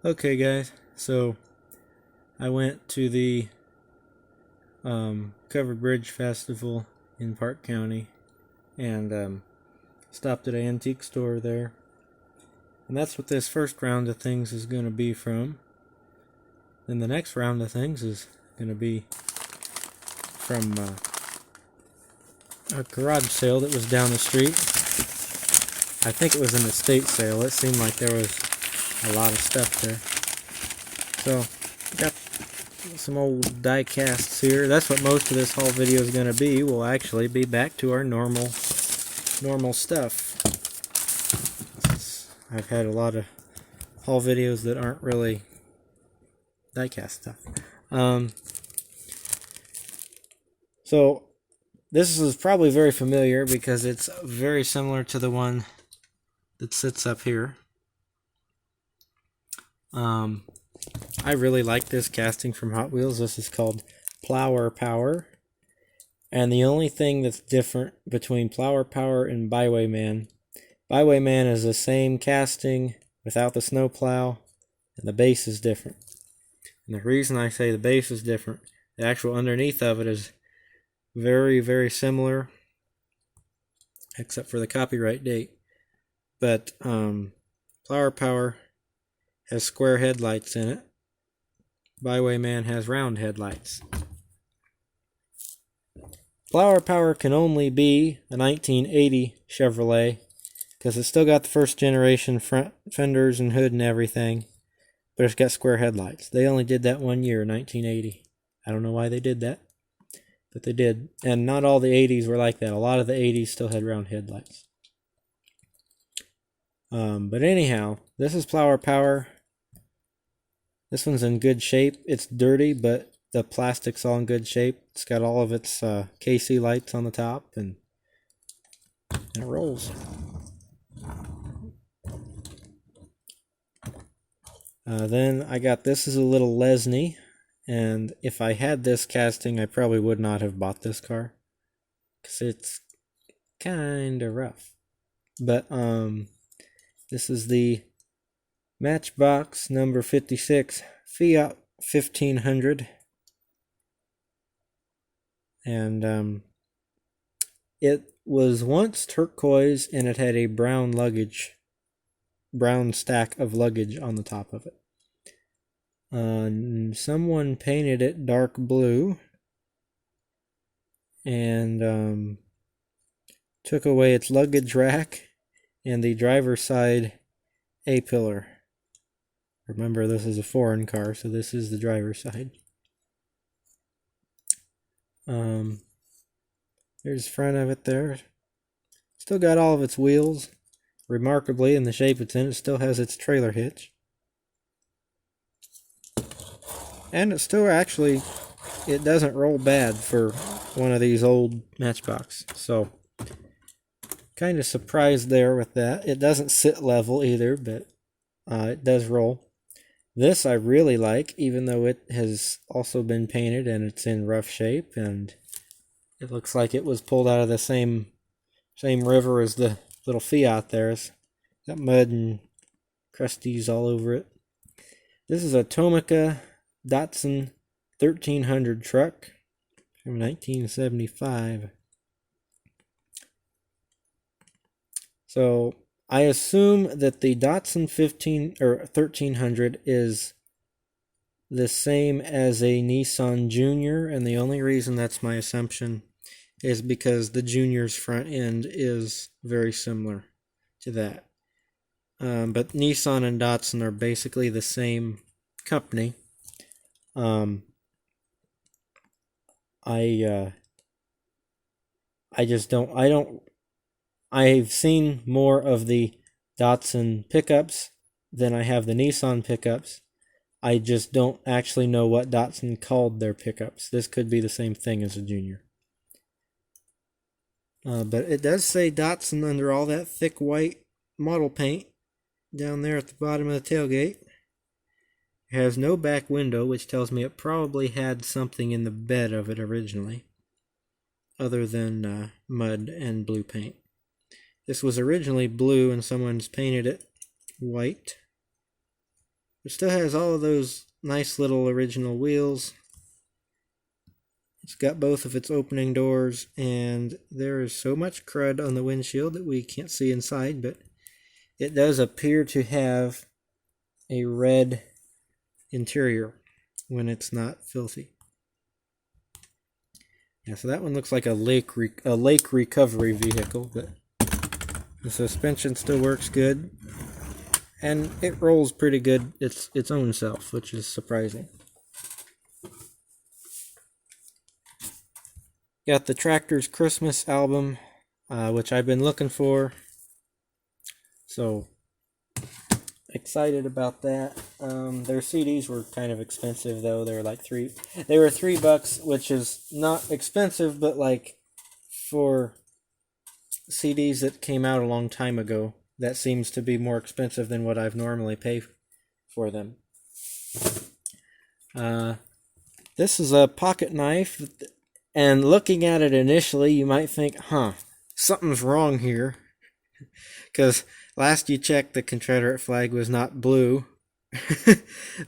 Okay, guys, so I went to the Covered Bridge Festival in Park County and stopped at an antique store there. And that's what this first round of things is going to be from. Then the next round of things is going to be from a garage sale that was down the street. I think it was an estate sale. It seemed like there was a lot of stuff there. So, got some old die casts here. That's what most of this haul video is going to be. We'll actually be back to our normal stuff. I've had a lot of haul videos that aren't really diecast stuff. So this is probably very familiar because it's very similar to the one that sits up here. I really like this casting from Hot Wheels. This is called Plower Power. And the only thing that's different between Plower Power and Bywayman is the same casting without the snowplow, and the base is different. And the reason I say the base is different, the actual underneath of it is very, very similar, except for the copyright date. But Plower Power has square headlights in it. Bywayman has round headlights. Plower Power can only be a 1980 Chevrolet because it's still got the first generation front fenders and hood and everything, but it's got square headlights. They only did that 1 year, 1980. I don't know why they did that, but they did. And not all the 80s were like that. A lot of the 80s still had round headlights. But anyhow, this is Plower Power. This one's in good shape. It's dirty, but the plastic's all in good shape. It's got all of its KC lights on the top, and it rolls. Then I got this is a little Lesney, and if I had this casting, I probably would not have bought this car because it's kind of rough. But this is the Matchbox number 56 Fiat 1500, and it was once turquoise and it had a brown stack of luggage on the top of it. Someone painted it dark blue and took away its luggage rack and the driver's side A-pillar. Remember, this is a foreign car, so this is the driver's side. There's the front of it there. Still got all of its wheels. Remarkably, in the shape it's in, it still has its trailer hitch. And it still actually, it doesn't roll bad for one of these old Matchbox. So, kind of surprised there with that. It doesn't sit level either, but it does roll. This I really like, even though it has also been painted and it's in rough shape, and it looks like it was pulled out of the same river as the little Fiat there. It's got mud and crusties all over it. This is a Tomica Datsun 1300 truck from 1975. So I assume that the Datsun 1300 is the same as a Nissan Junior, and the only reason that's my assumption is because the Junior's front end is very similar to that. But Nissan and Datsun are basically the same company. I've seen more of the Datsun pickups than I have the Nissan pickups. I just don't actually know what Datsun called their pickups. This could be the same thing as a Junior. But it does say Datsun under all that thick white model paint down there at the bottom of the tailgate. It has no back window, which tells me it probably had something in the bed of it originally, other than mud and blue paint. This was originally blue and someone's painted it white. It still has all of those nice little original wheels. It's got both of its opening doors, and there is so much crud on the windshield that we can't see inside, but it does appear to have a red interior when it's not filthy. Yeah, so that one looks like a lake recovery vehicle, but the suspension still works good, and it rolls pretty good its own self, which is surprising. Got the Tractors Christmas album, which I've been looking for, so excited about that. Their CDs were kind of expensive though. They were like $3, which is not expensive, but like for CDs that came out a long time ago, that seems to be more expensive than what I've normally pay for them. This is a pocket knife, and looking at it initially, you might think, something's wrong here, because last you checked, the Confederate flag was not blue.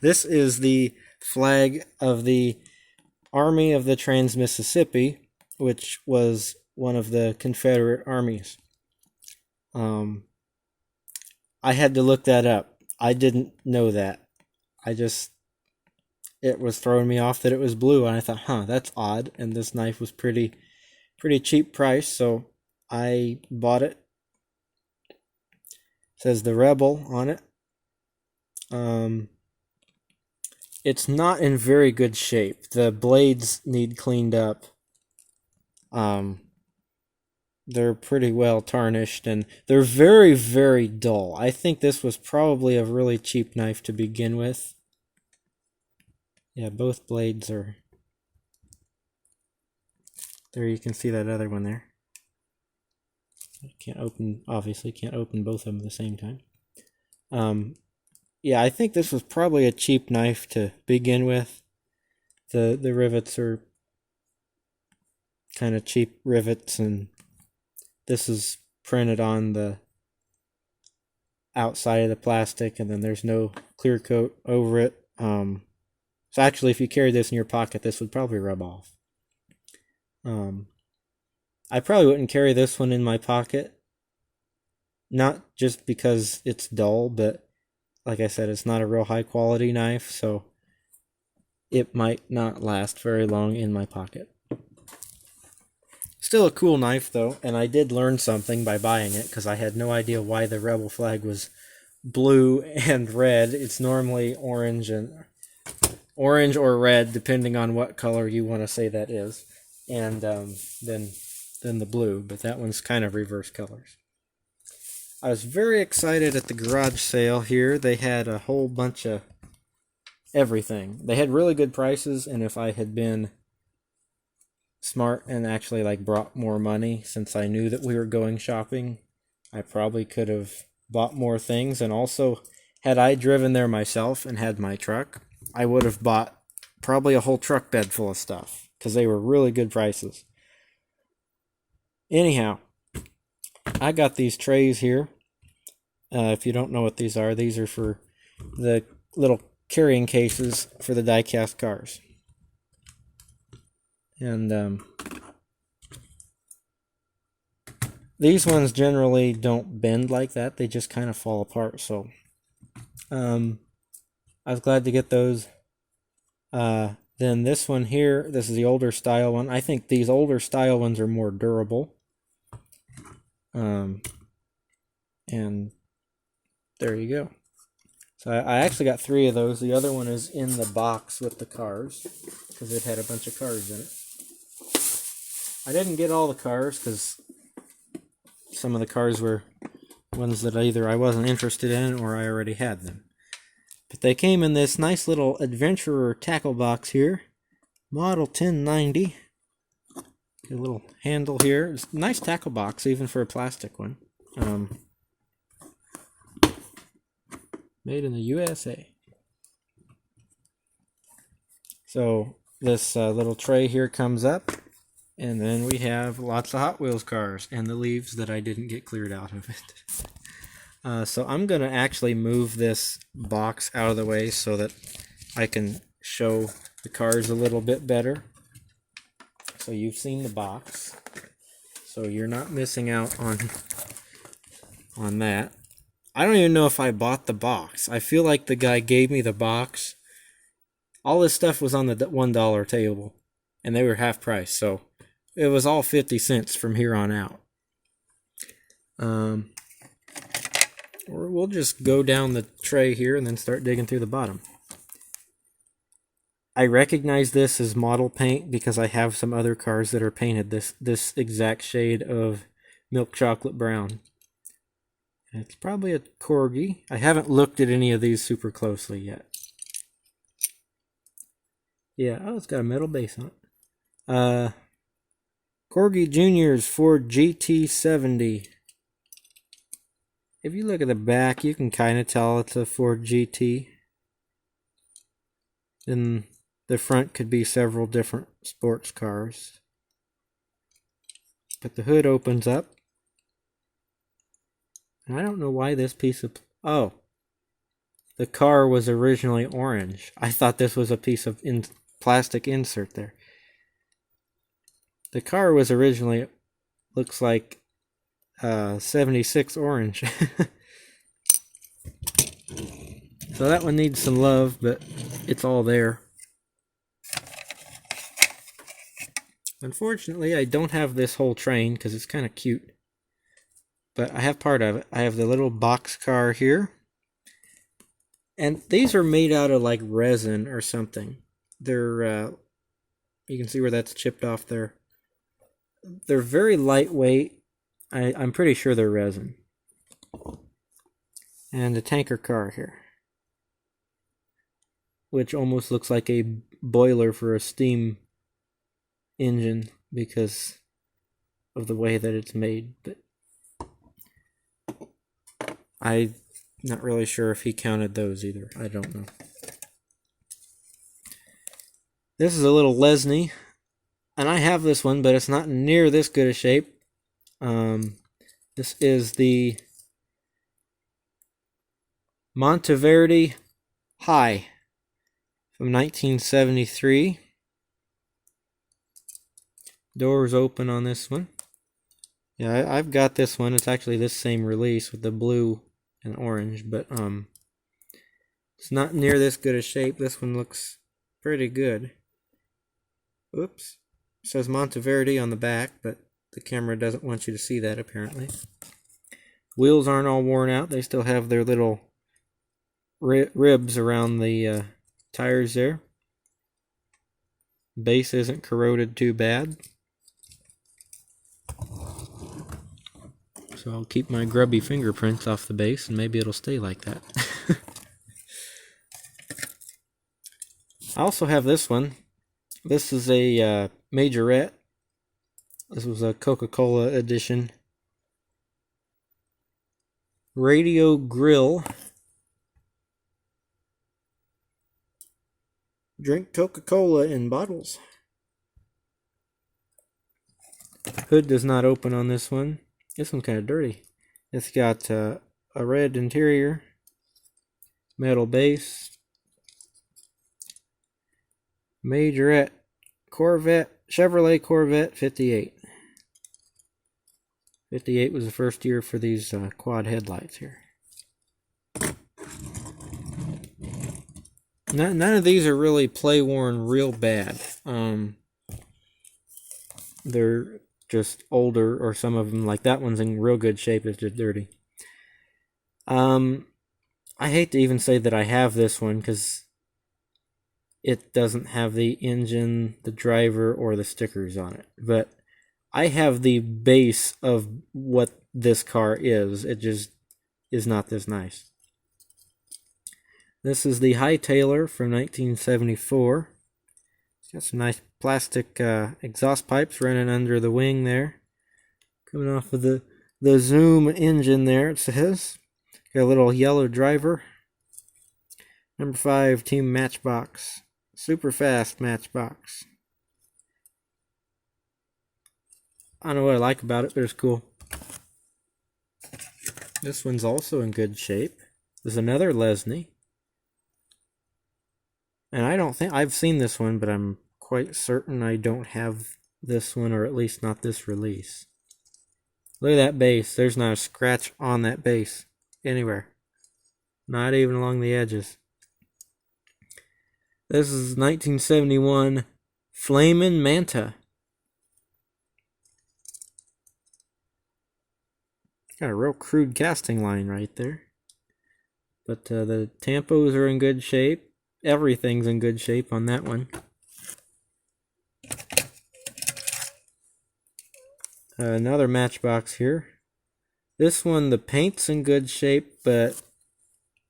This is the flag of the Army of the Trans-Mississippi, which was one of the Confederate armies. I had to look that up. I didn't know that. It was throwing me off that it was blue, and I thought, that's odd. And this knife was pretty cheap price, so I bought it. It says the Rebel on it. It's not in very good shape. The blades need cleaned up. They're pretty well tarnished, and they're very, very dull. I think this was probably a really cheap knife to begin with. Yeah, both blades are... There, you can see that other one there. Obviously can't open both of them at the same time. Yeah, I think this was probably a cheap knife to begin with. The rivets are kind of cheap rivets, and this is printed on the outside of the plastic, and then there's no clear coat over it. So actually, if you carry this in your pocket, this would probably rub off. I probably wouldn't carry this one in my pocket. Not just because it's dull, but like I said, it's not a real high quality knife, so it might not last very long in my pocket. Still a cool knife though, and I did learn something by buying it, because I had no idea why the Rebel flag was blue and red. It's normally orange or red, depending on what color you want to say that is, and then the blue, but that one's kind of reverse colors. I was very excited at the garage sale here. They had a whole bunch of everything. They had really good prices, and if I had been smart and actually brought more money, since I knew that we were going shopping, I probably could have bought more things. And also, had I driven there myself and had my truck, I would have bought probably a whole truck bed full of stuff, because they were really good prices. Anyhow, I got these trays here. If you don't know what these are for the little carrying cases for the die-cast cars. And these ones generally don't bend like that. They just kind of fall apart. So I was glad to get those. Then this one here, this is the older style one. I think these older style ones are more durable. And there you go. So I actually got 3 of those. The other one is in the box with the cars, because it had a bunch of cars in it. I didn't get all the cars, because some of the cars were ones that either I wasn't interested in or I already had them. But they came in this nice little Adventurer tackle box here. Model 1090. A little handle here. It's a nice tackle box, even for a plastic one. Made in the USA. So this little tray here comes up, and then we have lots of Hot Wheels cars and the leaves that I didn't get cleared out of it. So I'm going to actually move this box out of the way so that I can show the cars a little bit better. So you've seen the box, so you're not missing out on that. I don't even know if I bought the box. I feel like the guy gave me the box. All this stuff was on the $1 table, and they were half price, so it was all 50 cents from here on out. Or we'll just go down the tray here and then start digging through the bottom. I recognize this as model paint because I have some other cars that are painted this exact shade of milk chocolate brown. It's probably a Corgi. I haven't looked at any of these super closely yet. Yeah, oh, it's got a metal base on it. Corgi Junior's Ford GT70. If you look at the back, you can kind of tell it's a Ford GT. Then the front could be several different sports cars. But the hood opens up. And I don't know why this piece of... Oh. The car was originally orange. I thought this was a piece of plastic insert there. The car was originally... Looks like 76 orange. So that one needs some love, but it's all there. Unfortunately, I don't have this whole train because it's kind of cute. But I have part of it. I have the little box car here. And these are made out of like resin or something. They're, you can see where that's chipped off there. They're very lightweight. I'm pretty sure they're resin. And a tanker car here, which almost looks like a boiler for a steam engine because of the way that it's made. But I'm not really sure if he counted those either. I don't know. This is a little Lesney, and I have this one, but it's not near this good a shape. This is the Monteverde High from 1973. Doors open on this one. Yeah, I've got this one. It's actually this same release with the blue and orange, but it's not near this good a shape. This one looks pretty good. Oops. It says Monteverde on the back, but the camera doesn't want you to see that apparently. Wheels aren't all worn out. They still have their little ribs around the tires there. Base isn't corroded too bad. So I'll keep my grubby fingerprints off the base and maybe it'll stay like that. I also have this one. This is a Majorette. This was a Coca-Cola edition. Radio Grill. Drink Coca-Cola in bottles. Hood does not open on this one. This one's kind of dirty. It's got a red interior, metal base, Majorette Corvette, Chevrolet Corvette 58. 58 was the first year for these quad headlights here. None of these are really play worn real bad. They're just older, or some of them, like that one's in real good shape, it's just dirty. I hate to even say that I have this one because it doesn't have the engine, the driver, or the stickers on it. But I have the base of what this car is. It just is not this nice. This is the Hightailer from 1974. It's got some nice plastic exhaust pipes running under the wing there. Coming off of the Zoom engine there, it says. Got a little yellow driver. Number 5, Team Matchbox. Super fast Matchbox. I don't know what I like about it, but it's cool. This one's also in good shape. There's another Lesney. And I don't think I've seen this one, but I'm quite certain I don't have this one, or at least not this release. Look at that base. There's not a scratch on that base anywhere. Not even along the edges. This is 1971 Flamin' Manta. Got a real crude casting line right there. But the tampos are in good shape. Everything's in good shape on that one. Another Matchbox here. This one, the paint's in good shape, but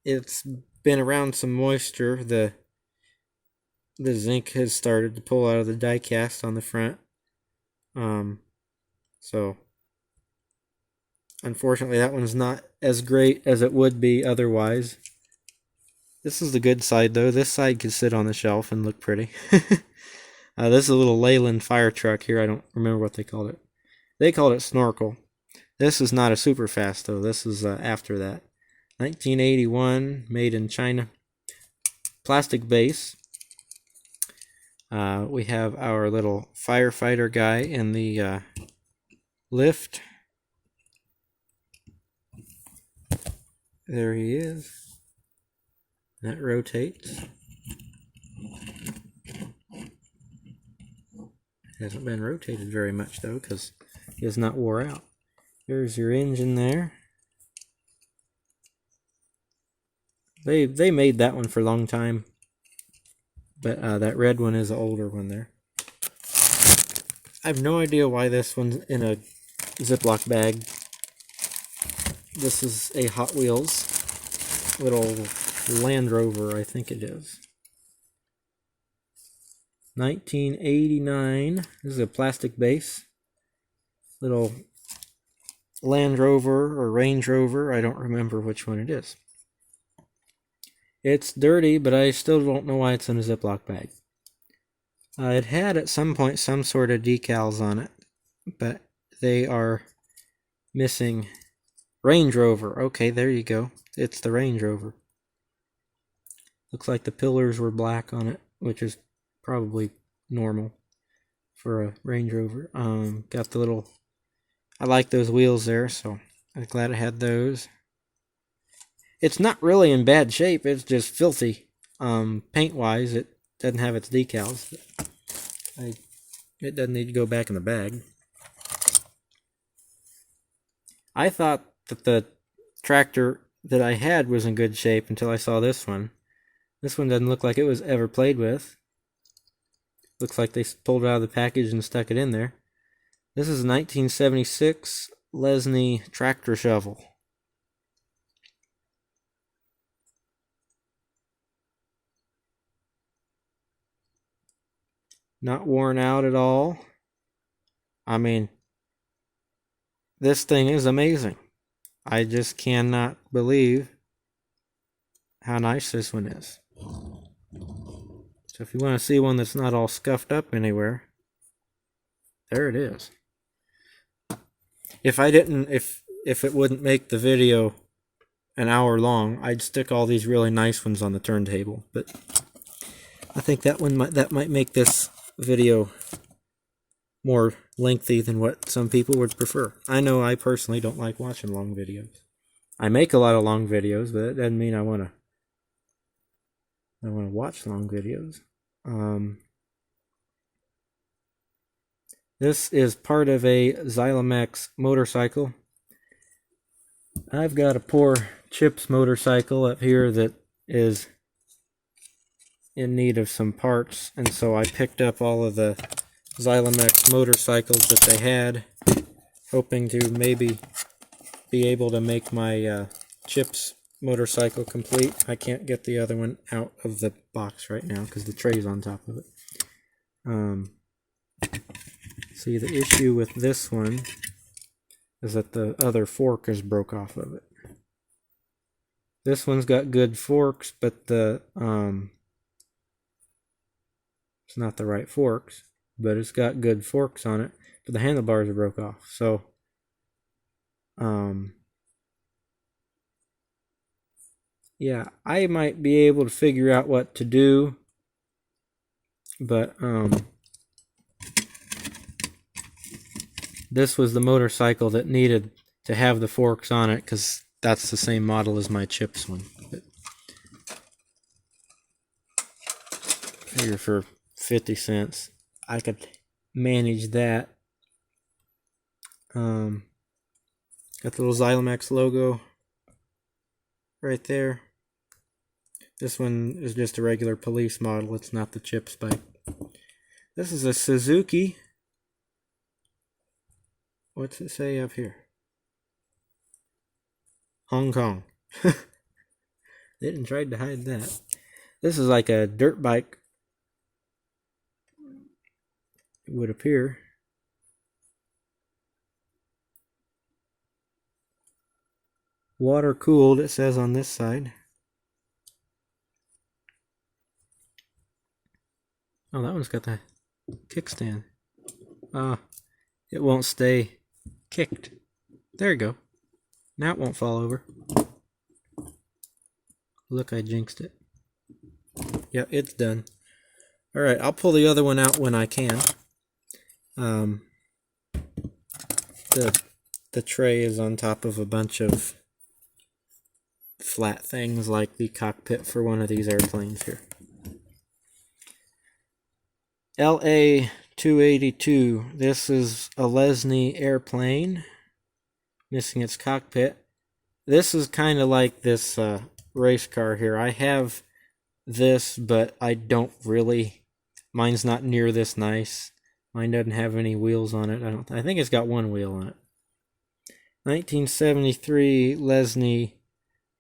it's been around some moisture. The zinc has started to pull out of the die cast on the front. So unfortunately that one's not as great as it would be otherwise. This is the good side though. This side could sit on the shelf and look pretty. This is a little Leyland fire truck here. I don't remember what they called it. They called it Snorkel. This is not a super fast though. This is after that. 1981, made in China. Plastic base. We have our little firefighter guy in the lift. There he is. That rotates. Hasn't been rotated very much though, because it is not wore out. There's your engine there. They made that one for a long time, but that red one is an older one there. I have no idea why this one's in a Ziploc bag. This is a Hot Wheels little Land Rover, I think it is. 1989. This is a plastic base. Little Land Rover or Range Rover. I don't remember which one it is. It's dirty, but I still don't know why it's in a Ziploc bag. It had at some point some sort of decals on it, but they are missing. Range Rover. Okay, there you go. It's the Range Rover. Looks like the pillars were black on it, which is probably normal for a Range Rover. Got the little... I like those wheels there, so I'm glad I had those. It's not really in bad shape. It's just filthy. Paint-wise, it doesn't have its decals. It doesn't need to go back in the bag. I thought that the tractor that I had was in good shape until I saw this one. This one doesn't look like it was ever played with. Looks like they pulled it out of the package and stuck it in there. This is a 1976 Lesney tractor shovel. Not worn out at all. I mean, this thing is amazing. I just cannot believe how nice this one is. So if you want to see one that's not all scuffed up anywhere, there it is. If it wouldn't make the video an hour long, I'd stick all these really nice ones on the turntable. But I think that might make this video more lengthy than what some people would prefer. I know I personally don't like watching long videos. I make a lot of long videos, but that doesn't mean I want to watch long videos. This is part of a Zylomex motorcycle. I've got a poor Chips motorcycle up here that is in need of some parts, and so I picked up all of the Zylomex motorcycles that they had, hoping to maybe be able to make my Chips motorcycle complete. I can't get the other one out of the box right now because the tray's on top of it. See, the issue with this one is that the other fork is broke off of it. This one's got good forks, but it's not the right forks, but it's got good forks on it, but the handlebars are broke off. So yeah, I might be able to figure out what to do, but this was the motorcycle that needed to have the forks on it because that's the same model as my Chips one. But figure for 50 cents I could manage that. Got the little Zylomax logo right there. This one is just a regular police model. It's not the Chips bike. This is a Suzuki. What's it say up here? Hong Kong. Didn't try to hide that. This is like a dirt bike. It would appear. Water cooled, it says on this side. Oh, that one's got the kickstand. It won't stay kicked. There you go. Now it won't fall over. Look, I jinxed it. Yep, it's done. Alright, I'll pull the other one out when I can. The tray is on top of a bunch of flat things like the cockpit for one of these airplanes here. LA-282. This is a Lesney airplane. Missing its cockpit. This is kind of like this race car here. I have this, but I don't really. Mine's not near this nice. Mine doesn't have any wheels on it. I think it's got one wheel on it. 1973 Lesney.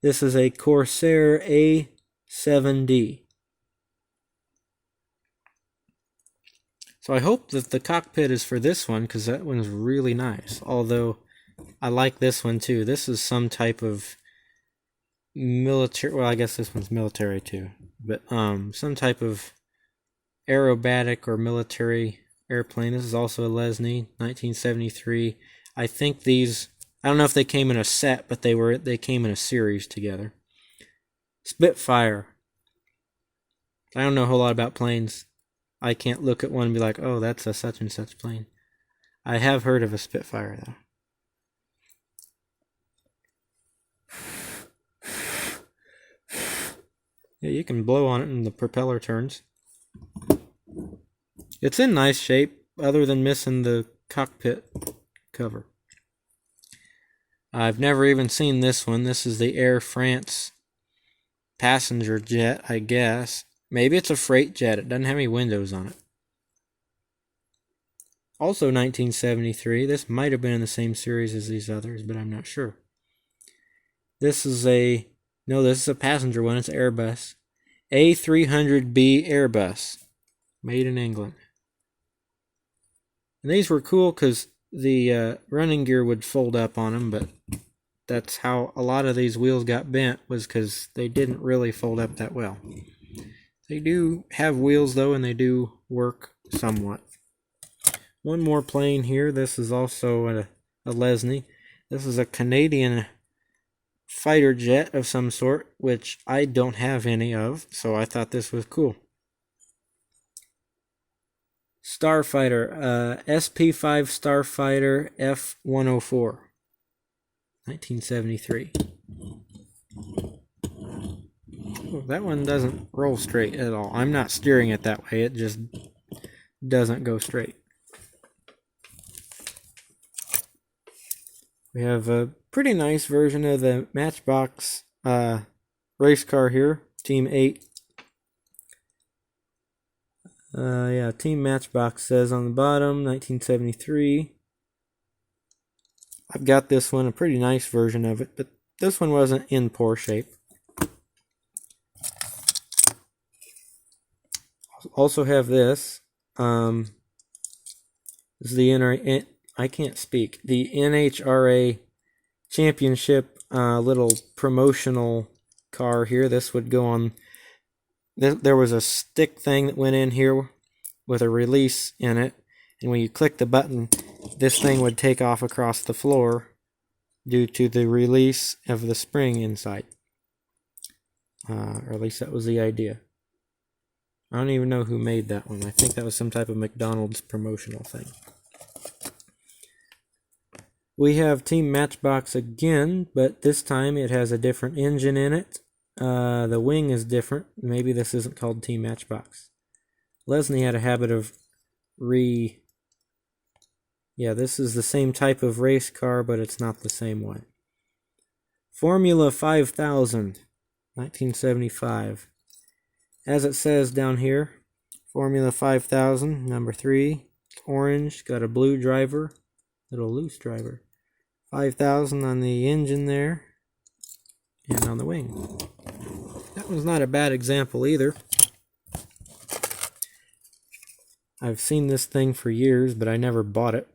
This is a Corsair A7D. So I hope that the cockpit is for this one, because that one's really nice. Although I like this one too. This is some type of military. Well, I guess this one's military too. But some type of aerobatic or military airplane. This is also a Lesney, 1973. I think these. I don't know if they came in a set, but they came in a series together. Spitfire. I don't know a whole lot about planes. I can't look at one and be like, oh, that's a such and such plane. I have heard of a Spitfire, though. Yeah, you can blow on it and the propeller turns. It's in nice shape, other than missing the cockpit cover. I've never even seen this one. This is the Air France passenger jet, I guess. Maybe it's a freight jet. It doesn't have any windows on it. Also 1973. This might have been in the same series as these others, but I'm not sure. This is a passenger one. It's an Airbus. A300B Airbus. Made in England. And these were cool because the running gear would fold up on them, but that's how a lot of these wheels got bent, was because they didn't really fold up that well. They do have wheels though, and they do work somewhat. One more plane here. This is also a Lesney. This is a Canadian fighter jet of some sort, which I don't have any of, so I thought this was cool. Starfighter, SP5 Starfighter F104, 1973. Oh, that one doesn't roll straight at all. I'm not steering it that way. It just doesn't go straight. We have a pretty nice version of the Matchbox race car here, Team 8. Team Matchbox says on the bottom, 1973. I've got this one, a pretty nice version of it, but this one wasn't in poor shape. Also have this. This is the I can't speak. The NHRA Championship little promotional car here. This would go on. There was a stick thing that went in here with a release in it, and when you click the button, this thing would take off across the floor due to the release of the spring inside. or at least that was the idea. I don't even know who made that one. I think that was some type of McDonald's promotional thing. We have Team Matchbox again, but this time it has a different engine in it. The wing is different. Maybe this isn't called Team Matchbox. Lesney had a habit of Yeah, this is the same type of race car, but it's not the same one. Formula 5000, 1975. As it says down here, Formula 5000, number 3, orange, got a blue driver, little loose driver. 5000 on the engine there, and on the wing. That was not a bad example either. I've seen this thing for years, but I never bought it.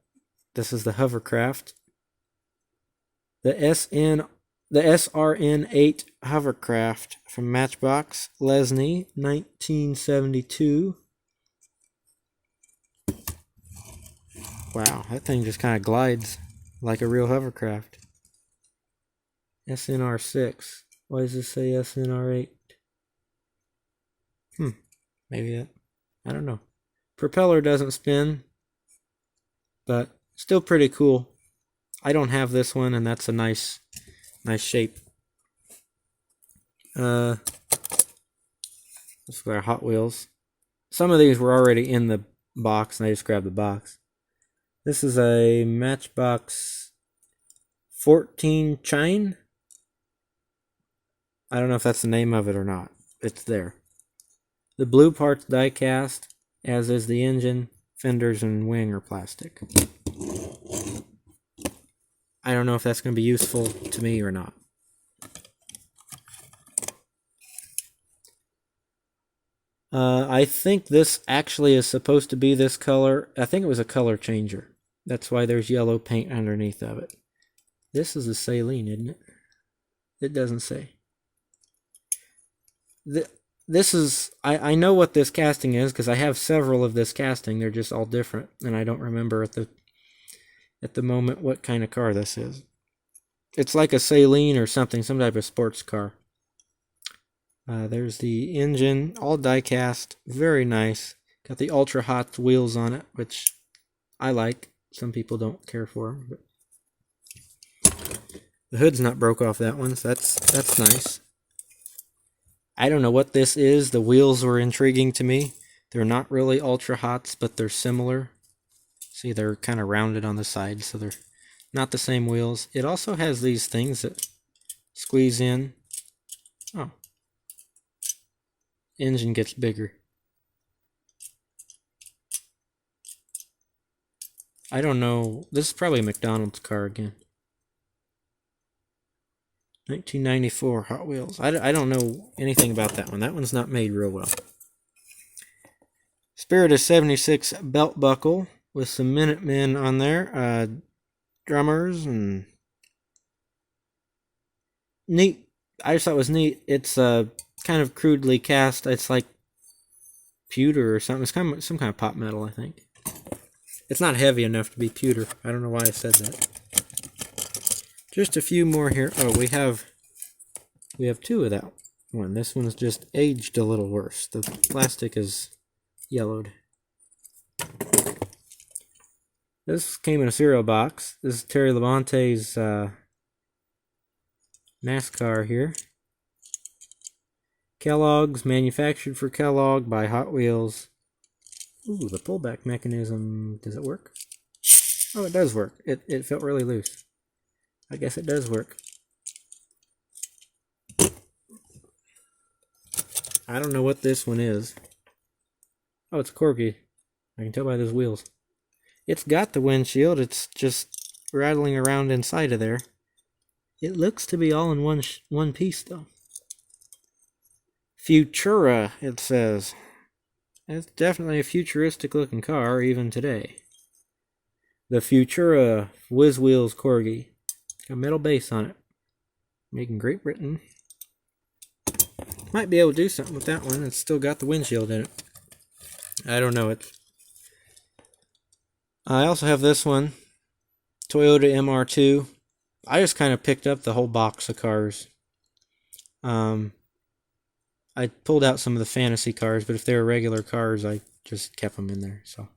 This is the Hovercraft. The SRN-8 Hovercraft from Matchbox, Lesney, 1972. Wow, that thing just kind of glides like a real hovercraft. SNR6. Why does this say SNR8? Maybe that. I don't know. Propeller doesn't spin, but still pretty cool. I don't have this one, and that's a nice shape. Let's go to Hot Wheels. Some of these were already in the box, and I just grabbed the box. This is a Matchbox 14 Chine. I don't know if that's the name of it or not. It's there. The blue part's die cast, as is the engine. Fenders and wing are plastic. I don't know if that's going to be useful to me or not. I think this actually is supposed to be this color. I think it was a color changer. That's why there's yellow paint underneath of it. This is a Saleen, isn't it? It doesn't say. This is... I know what this casting is because I have several of this casting. They're just all different, and I don't remember at the moment what kind of car this is. It's like a Saleen or something, some type of sports car. There's the engine, all die cast, very nice. Got the Ultra Hot wheels on it, which I like. Some people don't care for them. But the hood's not broke off that one, so that's nice. I don't know what this is. The wheels were intriguing to me. They're not really Ultra Hots, but they're similar. See, they're kind of rounded on the sides, so they're not the same wheels. It also has these things that squeeze in. Oh. Engine gets bigger. I don't know. This is probably a McDonald's car again. 1994 Hot Wheels. I don't know anything about that one. That one's not made real well. Spirit of 76 belt buckle with some Minutemen on there. Drummers and... Neat. I just thought it was neat. It's kind of crudely cast. It's like pewter or something. It's kind of some kind of pop metal, I think. It's not heavy enough to be pewter. I don't know why I said that. Just a few more here. Oh, we have two of that one. This one's just aged a little worse. The plastic is yellowed. This came in a cereal box. This is Terry Labonte's NASCAR here. Kellogg's, manufactured for Kellogg by Hot Wheels. Ooh, the pullback mechanism. Does it work? Oh, it does work. It felt really loose. I guess it does work. I don't know what this one is. Oh, it's a Corgi. I can tell by those wheels. It's got the windshield. It's just rattling around inside of there. It looks to be all in one piece, though. Futura, it says. It's definitely a futuristic-looking car, even today. The Futura Whiz Wheels Corgi. Got a metal base on it. Made in Great Britain. Might be able to do something with that one. It's still got the windshield in it. I don't know. I also have this one. Toyota MR2. I just kind of picked up the whole box of cars. I pulled out some of the fantasy cars, but if they were regular cars, I just kept them in there. So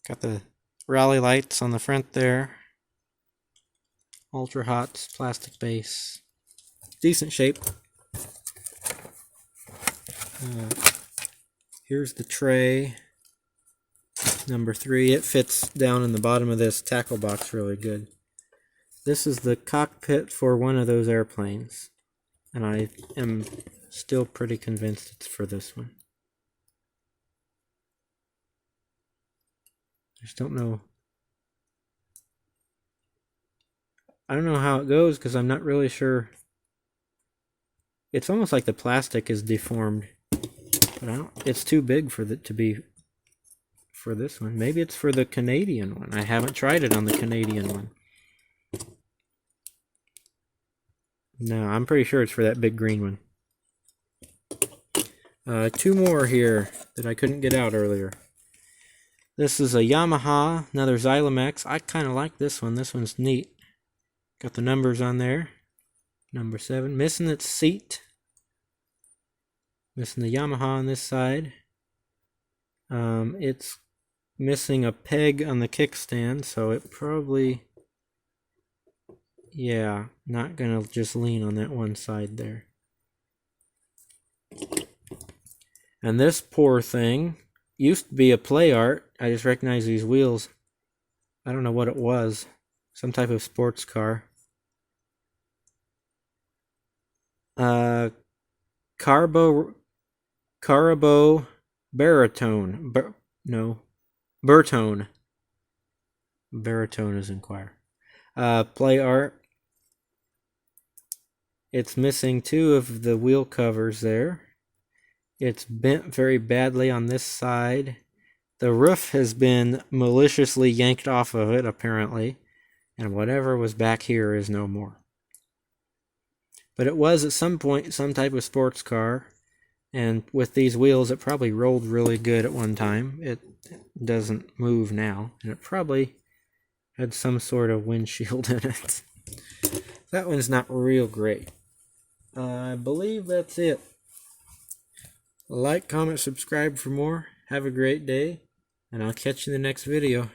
got the rally lights on the front there. Ultra Hots, plastic base. Decent shape. Here's the tray. Number 3. It fits down in the bottom of this tackle box really good. This is the cockpit for one of those airplanes. And I am still pretty convinced it's for this one. I just don't know. I don't know how it goes because I'm not really sure. It's almost like the plastic is deformed. But it's too big for to be for this one. Maybe it's for the Canadian one. I haven't tried it on the Canadian one. No, I'm pretty sure it's for that big green one. 2 more here that I couldn't get out earlier. This is a Yamaha, another Zylamex. I kind of like this one. This one's neat. Got the numbers on there. Number 7. Missing its seat. Missing the Yamaha on this side. It's missing a peg on the kickstand, so it probably... Yeah, not gonna just lean on that one side there. And this poor thing used to be a Play Art. I just recognize these wheels. I don't know what it was. Some type of sports car. Carbo Baritone. Bertone. Baritone is in choir. Play Art. It's missing 2 of the wheel covers there. It's bent very badly on this side. The roof has been maliciously yanked off of it, apparently. And whatever was back here is no more. But it was at some point some type of sports car. And with these wheels, it probably rolled really good at one time. It doesn't move now. And it probably had some sort of windshield in it. That one's not real great. I believe that's it. Like, comment, subscribe for more. Have a great day, and I'll catch you in the next video.